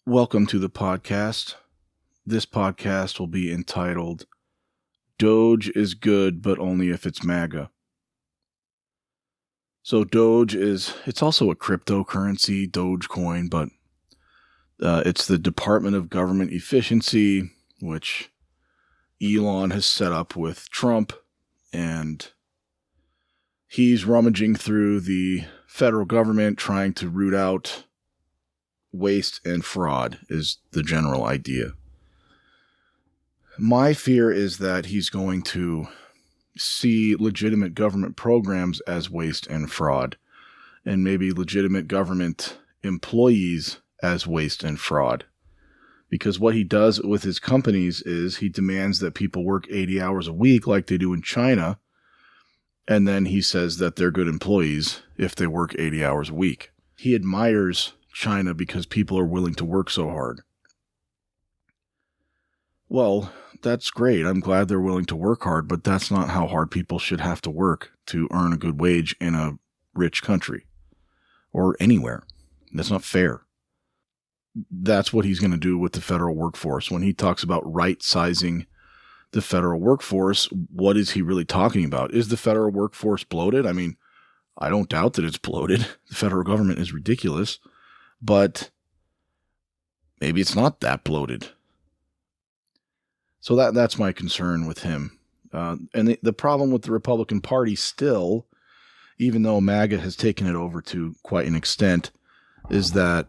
Welcome to the podcast. This podcast will be entitled, DOGE is good, but only if it's MAGA. So DOGE it's also a cryptocurrency, Dogecoin, but it's the Department of Government Efficiency, which Elon has set up with Trump, and he's rummaging through the federal government trying to root out waste and fraud is the general idea. My fear is that he's going to see legitimate government programs as waste and fraud, and maybe legitimate government employees as waste and fraud. Because what he does with his companies is he demands that people work 80 hours a week like they do in China, and then he says that they're good employees if they work 80 hours a week. He admires China because people are willing to work so hard. Well, that's great. I'm glad they're willing to work hard, but that's not how hard people should have to work to earn a good wage in a rich country or anywhere. That's not fair. That's what he's going to do with the federal workforce. When he talks about right-sizing the federal workforce, what is he really talking about? Is the federal workforce bloated? I mean, I don't doubt that it's bloated. The federal government is ridiculous. But maybe it's not that bloated. So that's my concern with him. And the problem with the Republican Party still, even though MAGA has taken it over to quite an extent, is that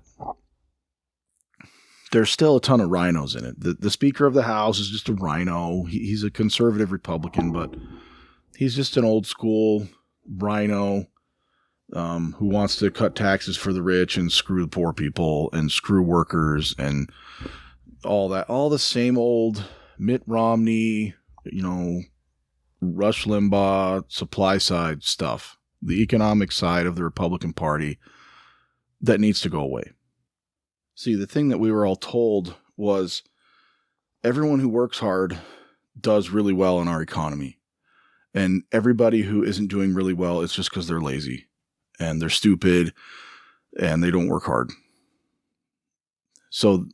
there's still a ton of rhinos in it. The Speaker of the House is just a rhino. He's a conservative Republican, but he's just an old school rhino who wants to cut taxes for the rich and screw the poor people and screw workers and all that. All the same old Mitt Romney, Rush Limbaugh, supply side stuff. The economic side of the Republican Party that needs to go away. See, the thing that we were all told was everyone who works hard does really well in our economy. And everybody who isn't doing really well is just because they're lazy. And they're stupid, and they don't work hard. So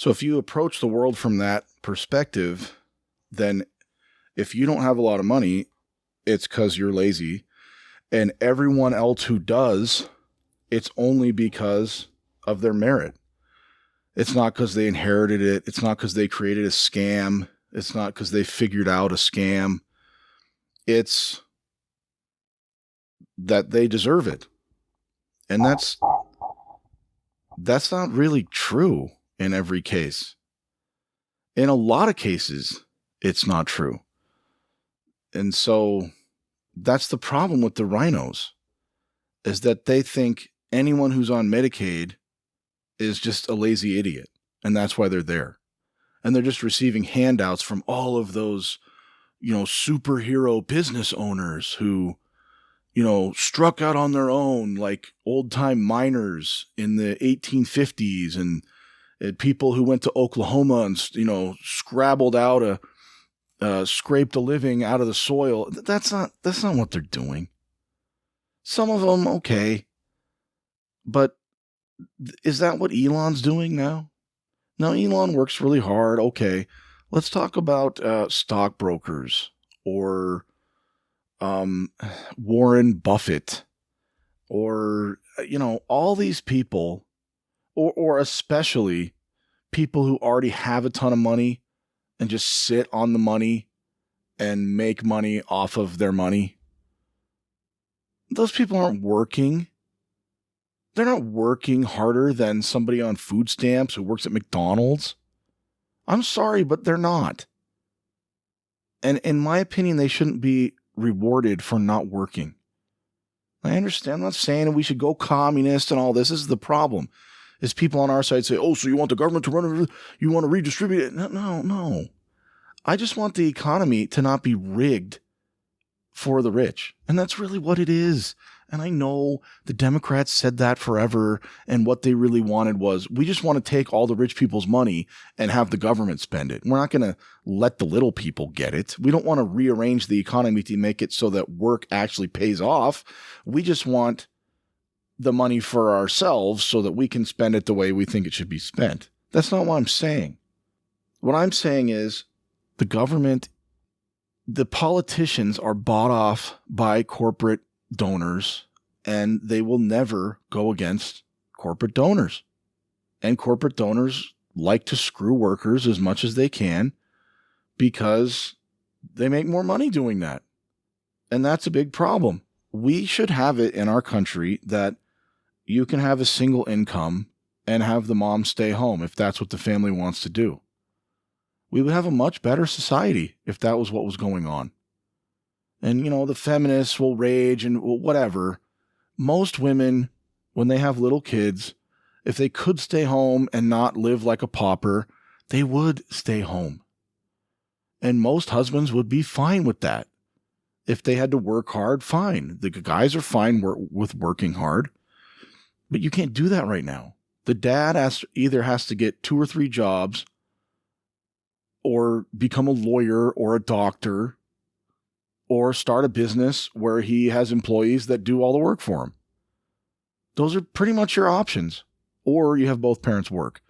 if you approach the world from that perspective, then if you don't have a lot of money, it's because you're lazy. And everyone else who does, it's only because of their merit. It's not because they inherited it. It's not because they created a scam. It's not because they figured out a scam. It's that they deserve it. And that's not really true in every case. In a lot of cases, it's not true. And so that's the problem with the rhinos, is that they think anyone who's on Medicaid is just a lazy idiot. And that's why they're there. And they're just receiving handouts from all of those, superhero business owners who struck out on their own like old-time miners in the 1850s and people who went to Oklahoma and, scraped a living out of the soil. That's not what they're doing. Some of them, okay. But is that what Elon's doing now? No, Elon works really hard. Okay. Let's talk about stockbrokers or Warren Buffett, or, all these people, or especially people who already have a ton of money and just sit on the money and make money off of their money. Those people aren't working. They're not working harder than somebody on food stamps who works at McDonald's. I'm sorry, but they're not. And in my opinion, they shouldn't be rewarded for not working. I understand. I'm not saying we should go communist and all this. This is the problem. Is people on our side say, oh, so you want the government to run, you want to redistribute it? No. I just want the economy to not be rigged for the rich. And that's really what it is. And I know the Democrats said that forever, and what they really wanted was, we just want to take all the rich people's money and have the government spend it. We're not going to let the little people get it. We don't want to rearrange the economy to make it so that work actually pays off. We just want the money for ourselves so that we can spend it the way we think it should be spent. That's not what I'm saying. What I'm saying is the government, the politicians are bought off by corporate donors, and they will never go against corporate donors. And corporate donors like to screw workers as much as they can because they make more money doing that. And that's a big problem. We should have it in our country that you can have a single income and have the mom stay home if that's what the family wants to do. We would have a much better society if that was what was going on. And, the feminists will rage and whatever. Most women, when they have little kids, if they could stay home and not live like a pauper, they would stay home. And most husbands would be fine with that. If they had to work hard, fine. The guys are fine with working hard. But you can't do that right now. The dad either has to get 2 or 3 jobs or become a lawyer or a doctor or start a business where he has employees that do all the work for him. Those are pretty much your options. Or you have both parents work.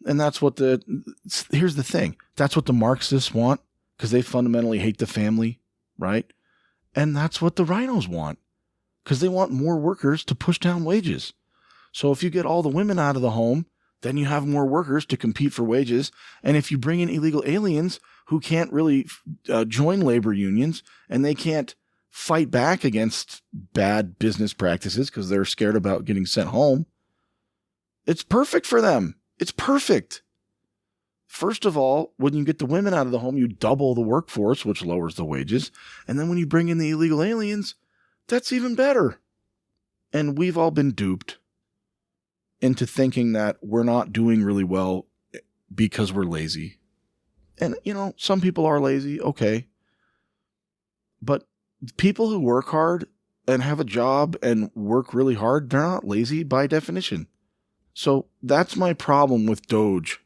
And that's what here's the thing. That's what the Marxists want because they fundamentally hate the family, right? And that's what the RINOs want because they want more workers to push down wages. So if you get all the women out of the home, then you have more workers to compete for wages. And if you bring in illegal aliens who can't really join labor unions and they can't fight back against bad business practices because they're scared about getting sent home, it's perfect for them. It's perfect. First of all, when you get the women out of the home, you double the workforce, which lowers the wages. And then when you bring in the illegal aliens, that's even better. And we've all been duped into thinking that we're not doing really well because we're lazy. And, some people are lazy, okay. But people who work hard and have a job and work really hard, they're not lazy by definition. So that's my problem with DOGE,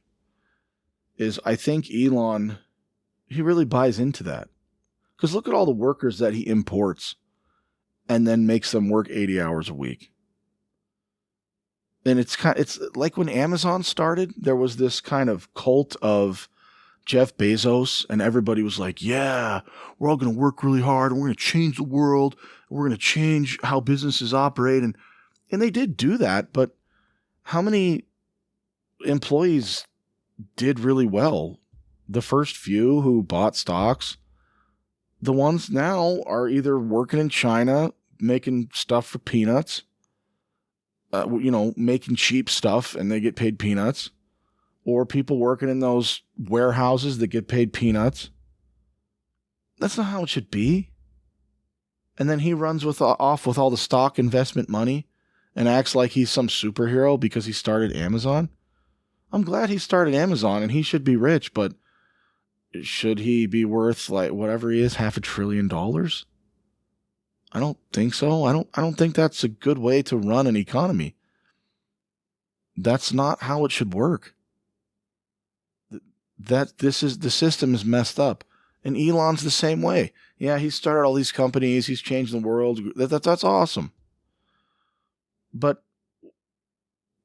is I think Elon, he really buys into that. Because look at all the workers that he imports and then makes them work 80 hours a week. And it's like when Amazon started, there was this kind of cult of Jeff Bezos, and everybody was like, yeah, we're all going to work really hard, and we're going to change the world, and we're going to change how businesses operate. And they did do that, but how many employees did really well? The first few who bought stocks, the ones now are either working in China, making stuff for peanuts, making cheap stuff and they get paid peanuts, or people working in those warehouses that get paid peanuts. That's not how it should be. And then he runs off with all the stock investment money and acts like he's some superhero because he started Amazon. I'm glad he started Amazon and he should be rich, but should he be worth like whatever he is, $500 billion? I don't think so. I don't think that's a good way to run an economy. That's not how it should work. The system is messed up. And Elon's the same way. Yeah, he started all these companies, he's changed the world. That's awesome. But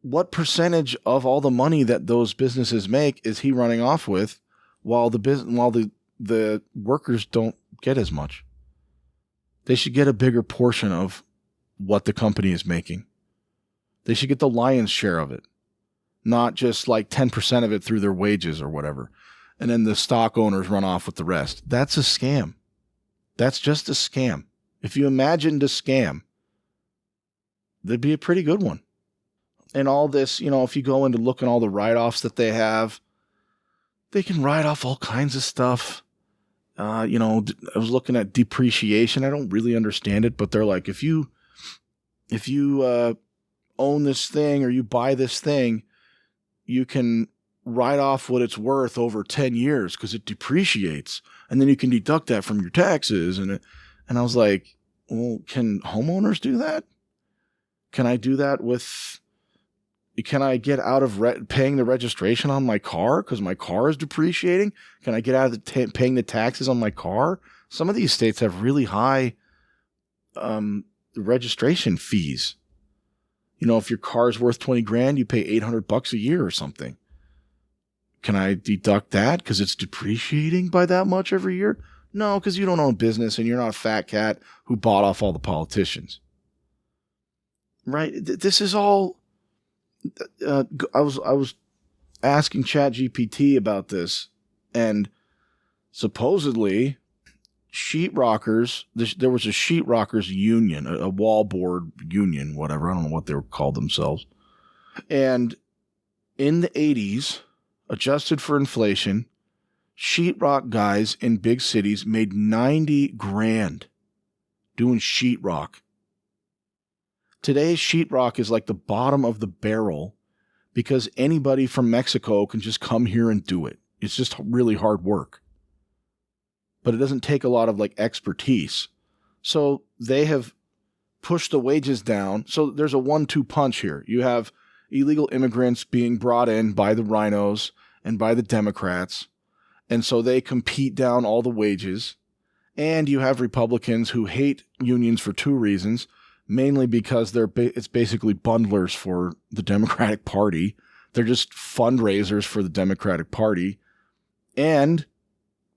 what percentage of all the money that those businesses make is he running off with while the workers don't get as much? They should get a bigger portion of what the company is making. They should get the lion's share of it, not just like 10% of it through their wages or whatever. And then the stock owners run off with the rest. That's a scam. That's just a scam. If you imagined a scam, that'd be a pretty good one. And all this, if you go into looking at all the write-offs that they have, they can write off all kinds of stuff. I was looking at depreciation. I don't really understand it, but they're like, if you own this thing or you buy this thing, you can write off what it's worth over 10 years because it depreciates, and then you can deduct that from your taxes. And I was like, well, can homeowners do that? Can I do that can I get out of paying the registration on my car because my car is depreciating? Can I get out of paying the taxes on my car? Some of these states have really high registration fees. If your car's worth 20 grand, you pay $800 a year or something. Can I deduct that because it's depreciating by that much every year? No, because you don't own business and you're not a fat cat who bought off all the politicians. Right? This is all. I was asking ChatGPT about this, and supposedly sheetrockers. There was a sheetrockers union, a wallboard union, whatever. I don't know what they called themselves. And in the 80s, adjusted for inflation, sheetrock guys in big cities made 90 grand doing sheetrock. Today, sheetrock is like the bottom of the barrel because anybody from Mexico can just come here and do it. It's just really hard work. But it doesn't take a lot of expertise. So they have pushed the wages down. So there's a 1-2 punch here. You have illegal immigrants being brought in by the RINOs and by the Democrats. And so they compete down all the wages. And you have Republicans who hate unions for 2 reasons. Mainly because it's basically bundlers for the Democratic Party. They're just fundraisers for the Democratic Party. And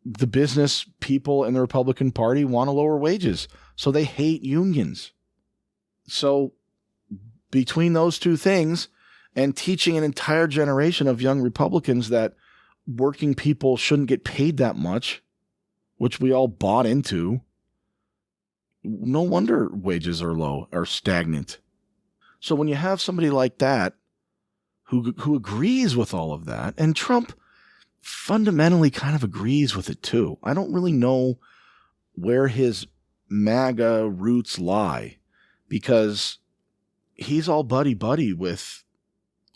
the business people in the Republican Party want to lower wages. So they hate unions. So between those 2 things and teaching an entire generation of young Republicans that working people shouldn't get paid that much, which we all bought into, no wonder wages are low or stagnant. So when you have somebody like that who agrees with all of that, and Trump fundamentally kind of agrees with it too. I don't really know where his MAGA roots lie because he's all buddy-buddy with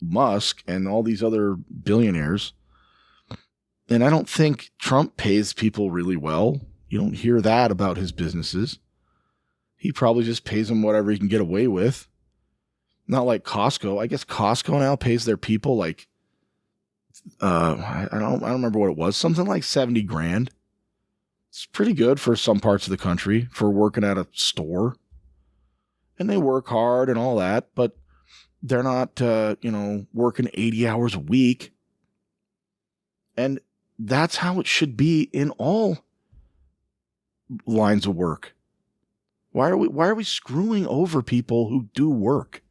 Musk and all these other billionaires. And I don't think Trump pays people really well. You don't hear that about his businesses. He probably just pays them whatever he can get away with. Not like Costco. I guess Costco now pays their people I don't remember what it was. Something like 70 grand. It's pretty good for some parts of the country for working at a store. And they work hard and all that, but they're not, working 80 hours a week. And that's how it should be in all lines of work. Why are we screwing over people who do work?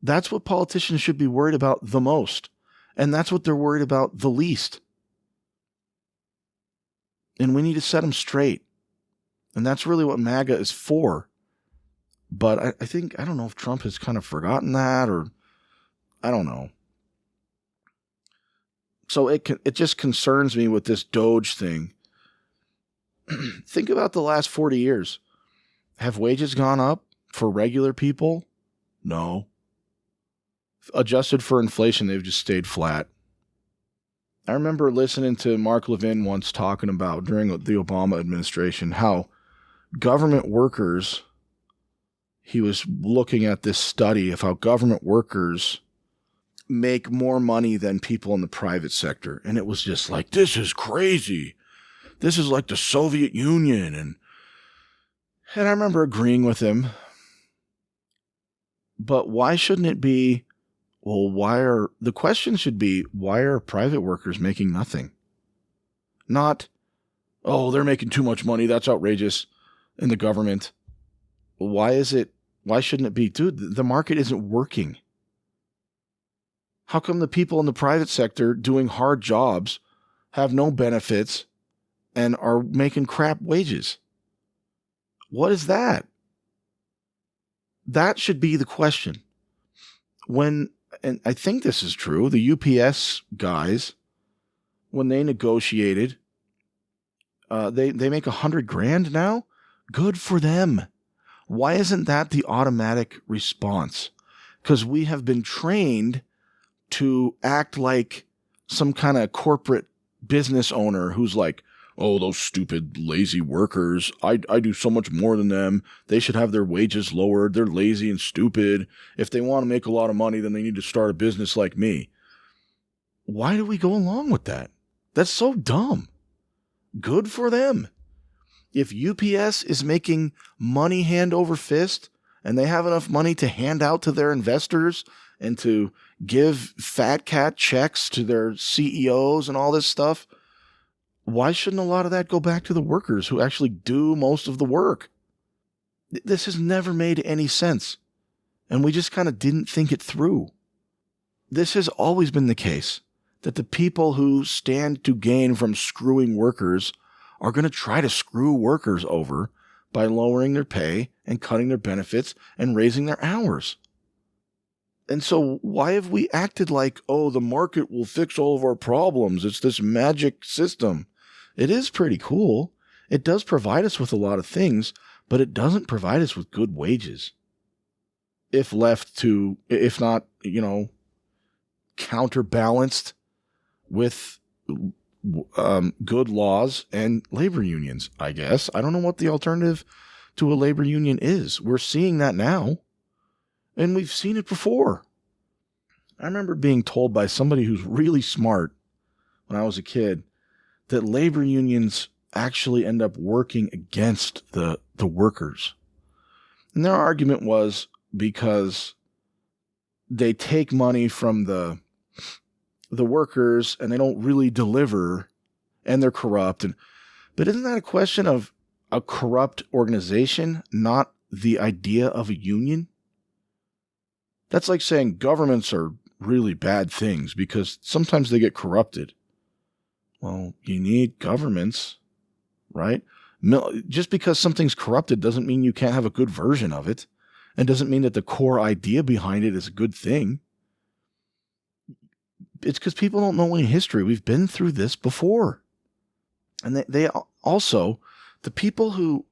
That's what politicians should be worried about the most. And that's what they're worried about the least. And we need to set them straight. And that's really what MAGA is for. But I don't know if Trump has kind of forgotten that, or I don't know. So it just concerns me with this DOGE thing. Think about the last 40 years. Have wages gone up for regular people? No. Adjusted for inflation, they've just stayed flat. I remember listening to Mark Levin once talking about, during the Obama administration, how government workers, he was looking at this study of how government workers make more money than people in the private sector. And it was just like, this is crazy. This is like the Soviet Union. And I remember agreeing with him. But why shouldn't it be, the question should be, why are private workers making nothing? Not, they're making too much money, that's outrageous, in the government. Why shouldn't it be, dude, the market isn't working. How come the people in the private sector doing hard jobs have no benefits and are making crap wages? What is that? That should be the question. And I think this is true, the UPS guys, when they negotiated, they make $100,000 now. Good for them. Why isn't that the automatic response? Because we have been trained to act like some kind of corporate business owner who's like, those stupid, lazy workers. I do so much more than them. They should have their wages lowered. They're lazy and stupid. If they want to make a lot of money, then they need to start a business like me. Why do we go along with that? That's so dumb. Good for them. If UPS is making money hand over fist and they have enough money to hand out to their investors and to give fat cat checks to their CEOs and all this stuff, why shouldn't a lot of that go back to the workers who actually do most of the work? This has never made any sense, and we just kind of didn't think it through. This has always been the case, that the people who stand to gain from screwing workers are going to try to screw workers over by lowering their pay and cutting their benefits and raising their hours. And so why have we acted like, oh, the market will fix all of our problems? It's this magic system. It is pretty cool. It does provide us with a lot of things, but it doesn't provide us with good wages. If not, counterbalanced with good laws and labor unions, I guess. I don't know what the alternative to a labor union is. We're seeing that now, and we've seen it before. I remember being told by somebody who's really smart when I was a kid that labor unions actually end up working against the workers. And their argument was because they take money from the workers and they don't really deliver, and they're corrupt. But isn't that a question of a corrupt organization, not the idea of a union? That's like saying governments are really bad things because sometimes they get corrupted. Well, you need governments, right? Just because something's corrupted doesn't mean you can't have a good version of it, and doesn't mean that the core idea behind it is a good thing. It's because people don't know any history. We've been through this before. And they also, the people who,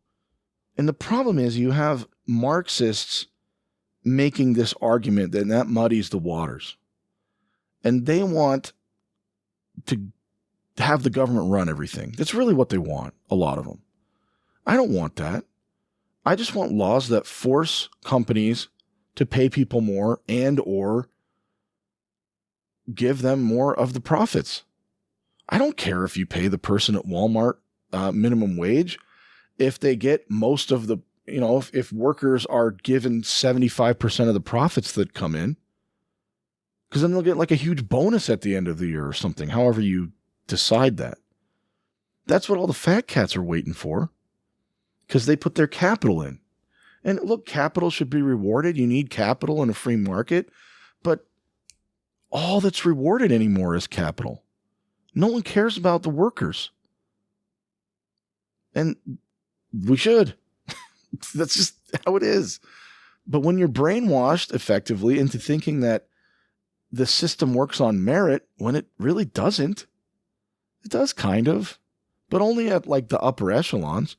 and the problem is you have Marxists making this argument that muddies the waters. And they want to have the government run everything. That's really what they want, a lot of them. I don't want that. I just want laws that force companies to pay people more and or give them more of the profits. I don't care if you pay the person at Walmart minimum wage. If they get most of the, if workers are given 75% of the profits that come in, because then they'll get like a huge bonus at the end of the year or something, however you decide that. That's what all the fat cats are waiting for, because they put their capital in. And look, capital should be rewarded. You need capital in a free market, but all that's rewarded anymore is capital. No one cares about the workers. And we should. That's just how it is. But when you're brainwashed effectively into thinking that the system works on merit when it really doesn't, it does kind of, but only at like the upper echelons.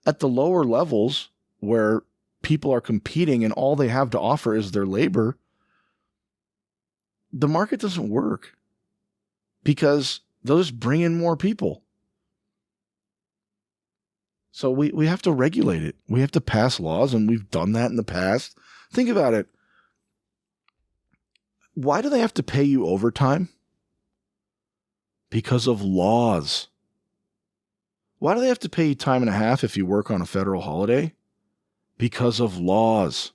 At the lower levels where people are competing and all they have to offer is their labor, the market doesn't work because they'll just bring in more people. So we have to regulate it. We have to pass laws, and we've done that in the past. Think about it. Why do they have to pay you overtime? Because of laws. Why do they have to pay you time and a half if you work on a federal holiday? Because of laws.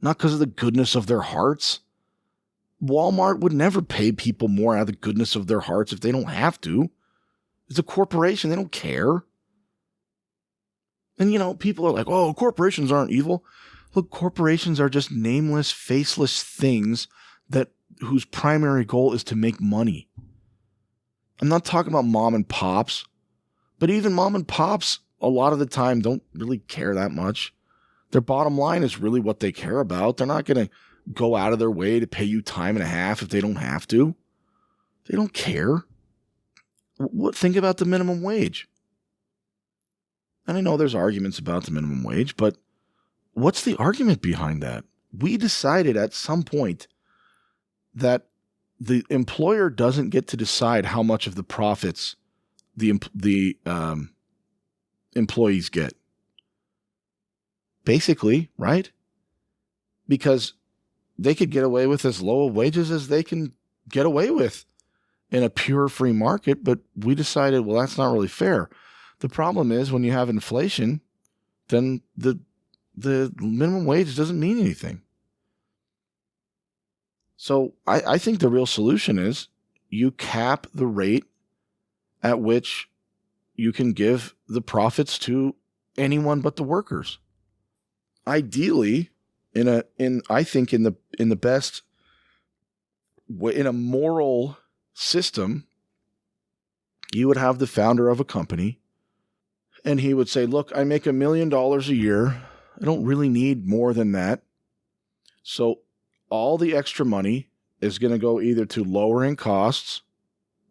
Not because of the goodness of their hearts. Walmart would never pay people more out of the goodness of their hearts if they don't have to. It's a corporation. They don't care. And, people are like, oh, corporations aren't evil. Look, corporations are just nameless, faceless things whose primary goal is to make money. I'm not talking about mom and pops, but even mom and pops, a lot of the time, don't really care that much. Their bottom line is really what they care about. They're not going to go out of their way to pay you time and a half if they don't have to. They don't care. Think about the minimum wage. And I know there's arguments about the minimum wage, but what's the argument behind that? We decided at some point that the employer doesn't get to decide how much of the profits the employees get. Basically, right? Because they could get away with as low of wages as they can get away with in a pure free market, but we decided, well, that's not really fair. The problem is when you have inflation, then the the minimum wage doesn't mean anything. So I think the real solution is you cap the rate at which you can give the profits to anyone but the workers. Ideally, in the best way, in a moral system, you would have the founder of a company, and he would say, look, I make $1 million a year. I don't really need more than that. So all the extra money is going to go either to lowering costs,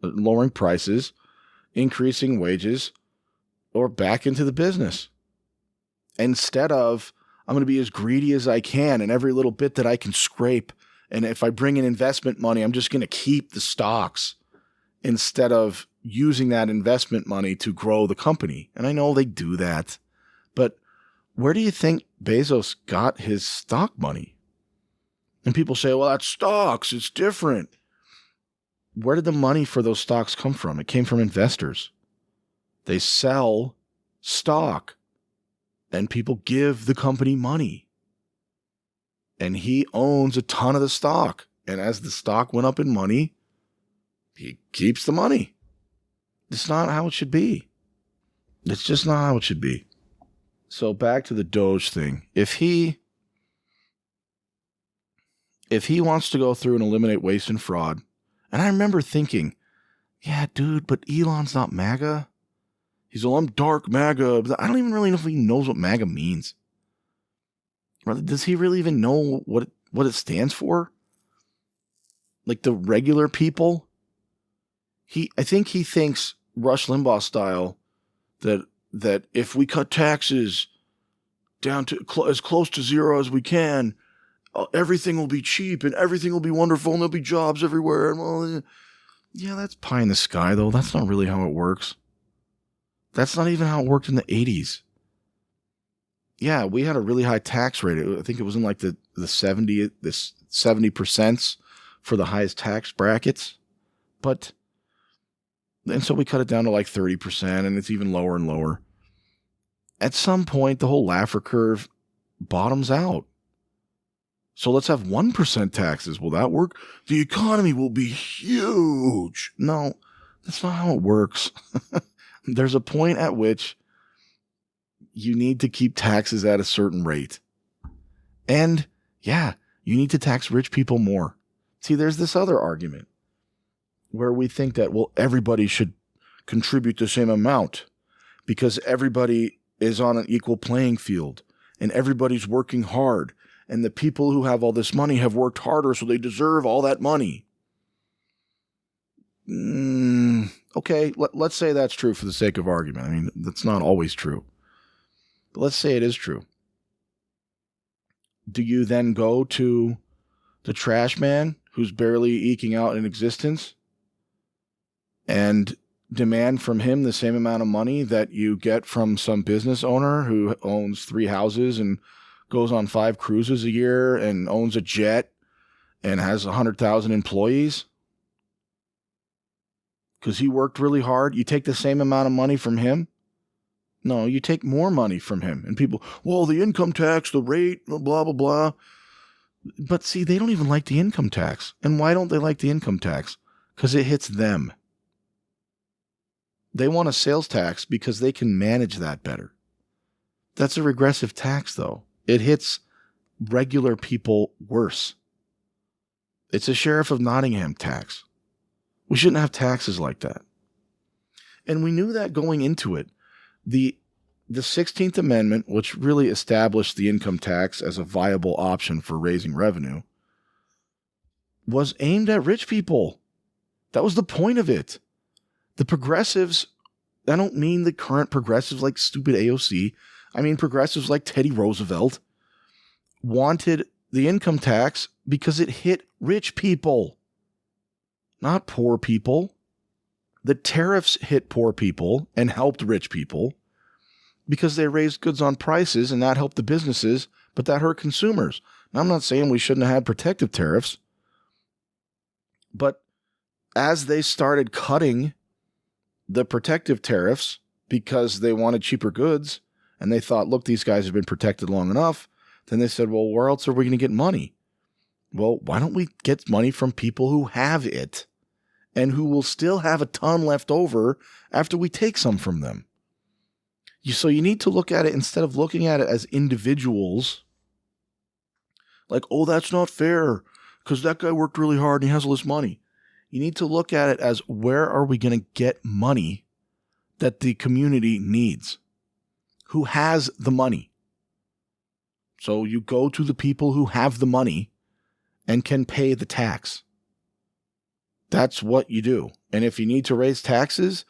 lowering prices, increasing wages, or back into the business. Instead of, I'm going to be as greedy as I can, and every little bit that I can scrape, and if I bring in investment money, I'm just going to keep the stocks instead of using that investment money to grow the company. And I know they do that, but where do you think Bezos got his stock money? And people say, well, that's stocks. It's different. Where did the money for those stocks come from? It came from investors. They sell stock, and people give the company money. And he owns a ton of the stock. And as the stock went up in money, he keeps the money. It's not how it should be. It's just not how it should be. So back to the DOGE thing. If he wants to go through and eliminate waste and fraud, and I remember thinking, yeah, dude, but Elon's not MAGA. He's all, I'm dark MAGA. I don't even really know if he knows what MAGA means. Does he really even know what it stands for? Like the regular people? I think he thinks Rush Limbaugh style that if we cut taxes down to as close to zero as we can, everything will be cheap and everything will be wonderful and there'll be jobs everywhere. And well, yeah, that's pie in the sky though. That's not really how it works. That's not even how it worked in the 80s. Yeah, we had a really high tax rate. I think it was in like the 70% for the highest tax brackets. And so we cut it down to like 30%, and it's even lower and lower. At some point, the whole Laffer curve bottoms out. So let's have 1% taxes. Will that work? The economy will be huge. No, that's not how it works. There's a point at which you need to keep taxes at a certain rate. And yeah, you need to tax rich people more. See, there's this other argument where we think that, well, everybody should contribute the same amount because everybody is on an equal playing field and everybody's working hard. And the people who have all this money have worked harder, so they deserve all that money. Okay, let's say that's true for the sake of argument. I mean, that's not always true. But let's say it is true. Do you then go to the trash man who's barely eking out an existence and demand from him the same amount of money that you get from some business owner who owns 3 houses and goes on 5 cruises a year and owns a jet and has 100,000 employees? Because he worked really hard. You take the same amount of money from him? No, you take more money from him. And people, well, the income tax, the rate, blah, blah, blah. But see, they don't even like the income tax. And why don't they like the income tax? Because it hits them. They want a sales tax because they can manage that better. That's a regressive tax, though. It hits regular people worse. It's a Sheriff of Nottingham tax. We shouldn't have taxes like that. And we knew that going into it. The 16th Amendment, which really established the income tax as a viable option for raising revenue, was aimed at rich people. That was the point of it. The progressives, I don't mean the current progressives like stupid AOC. I mean progressives like Teddy Roosevelt wanted the income tax because it hit rich people, not poor people. The tariffs hit poor people and helped rich people because they raised goods on prices and that helped the businesses, but that hurt consumers. Now, I'm not saying we shouldn't have had protective tariffs, but as they started cutting the protective tariffs because they wanted cheaper goods And they thought, look, these guys have been protected long enough. Then they said, well, where else are we going to get money? Well, why don't we get money from people who have it and who will still have a ton left over after we take some from them? So you need to look at it, instead of looking at it as individuals, like, oh, that's not fair because that guy worked really hard and he has all this money. You need to look at it as, where are we going to get money that the community needs? Who has the money? So you go to the people who have the money and can pay the tax. That's what you do. And if you need to raise taxes,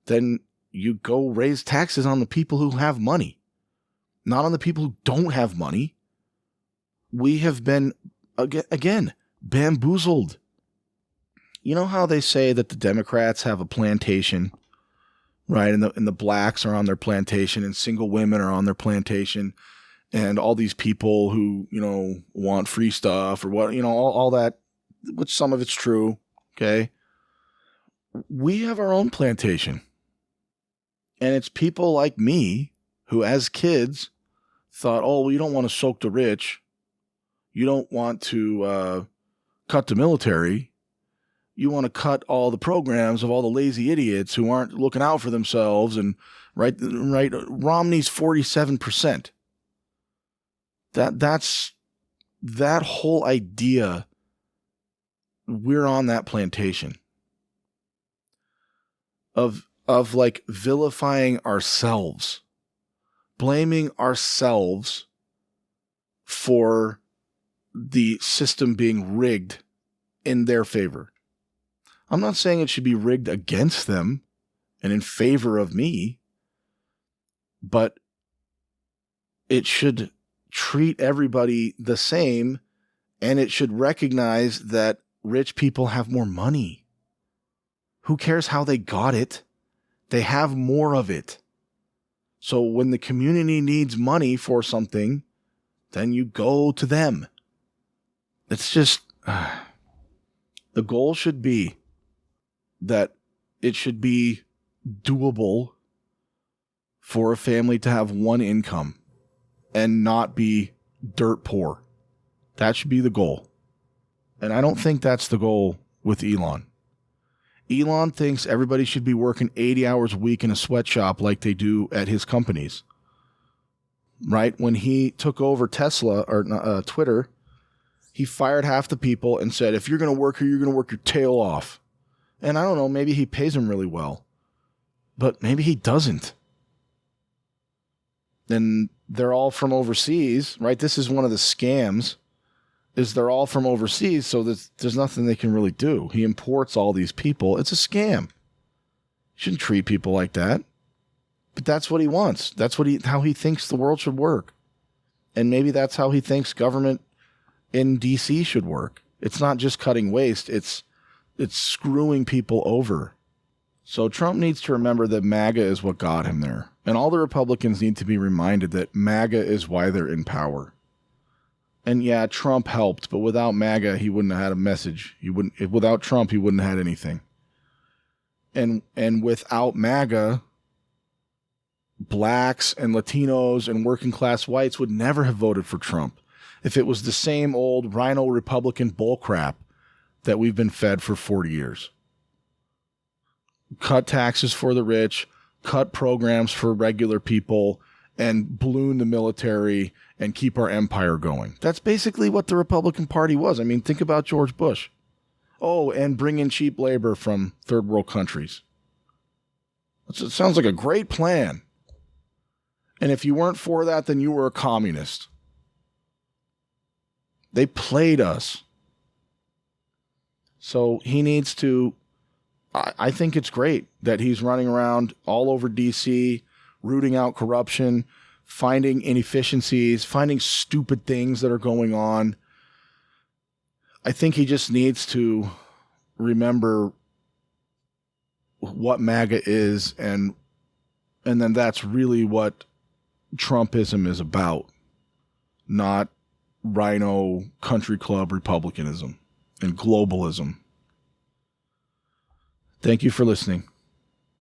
then you go raise taxes on the people who have money, not on the people who don't have money. We have been, again, bamboozled. You know how they say that the Democrats have a plantation, right? And the blacks are on their plantation and single women are on their plantation. And all these people who, want free stuff or what, all that, which some of it's true, okay? We have our own plantation. And it's people like me who, as kids, thought, oh, well, you don't want to soak the rich. You don't want to cut the military. You want to cut all the programs of all the lazy idiots who aren't looking out for themselves. And right, Romney's 47%. That's that whole idea. We're on that plantation of like vilifying ourselves, blaming ourselves for the system being rigged in their favor. I'm not saying it should be rigged against them and in favor of me, but it should treat everybody the same, and it should recognize that rich people have more money. Who cares how they got it? They have more of it. So when the community needs money for something, then you go to them. It's just, the goal should be that it should be doable for a family to have one income and not be dirt poor. That should be the goal. And I don't think that's the goal with Elon. Elon thinks everybody should be working 80 hours a week in a sweatshop like they do at his companies. Right? When he took over Tesla or Twitter, he fired half the people and said, if you're going to work here, you're going to work your tail off. And I don't know, maybe he pays them really well, but maybe he doesn't. And they're all from overseas, right? This is one of the scams, is they're all from overseas, so there's nothing they can really do. He imports all these people. It's a scam. You shouldn't treat people like that. But that's what he wants. That's how he thinks the world should work. And maybe that's how he thinks government in D.C. should work. It's not just cutting waste. It's screwing people over. So Trump needs to remember that MAGA is what got him there. And all the Republicans need to be reminded that MAGA is why they're in power. And yeah, Trump helped, but without MAGA, he wouldn't have had a message. Without Trump, he wouldn't have had anything. And without MAGA, blacks and Latinos and working class whites would never have voted for Trump if it was the same old RINO Republican bullcrap that we've been fed for 40 years. Cut taxes for the rich, cut programs for regular people, and balloon the military and keep our empire going. That's basically what the Republican Party was. I mean, think about George Bush. Oh, and bring in cheap labor from third world countries. It sounds like a great plan. And if you weren't for that, then you were a communist. They played us. So he needs to, I think it's great that he's running around all over DC, rooting out corruption, finding inefficiencies, finding stupid things that are going on. I think he just needs to remember what MAGA is, and then that's really what Trumpism is about, not RINO country club republicanism and globalism. Thank you for listening.